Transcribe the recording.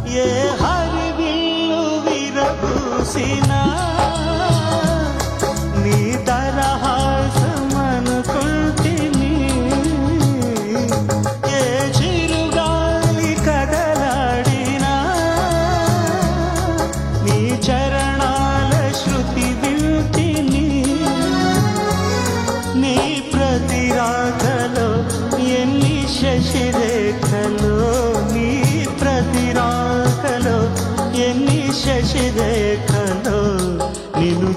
ఏ హరివిల్లు విరబూసినా నీ దరహాసమనుకుంటిని. ఏ చిరుగాలి కదలాడినా నీ చరణాల శృతి వింటిని. నీ ప్రతి రాకలో ఎన్ని శశిరేఖలో, నీ ప్రతి రాకలో ఎన్ని శశిరేఖలో నిన్ను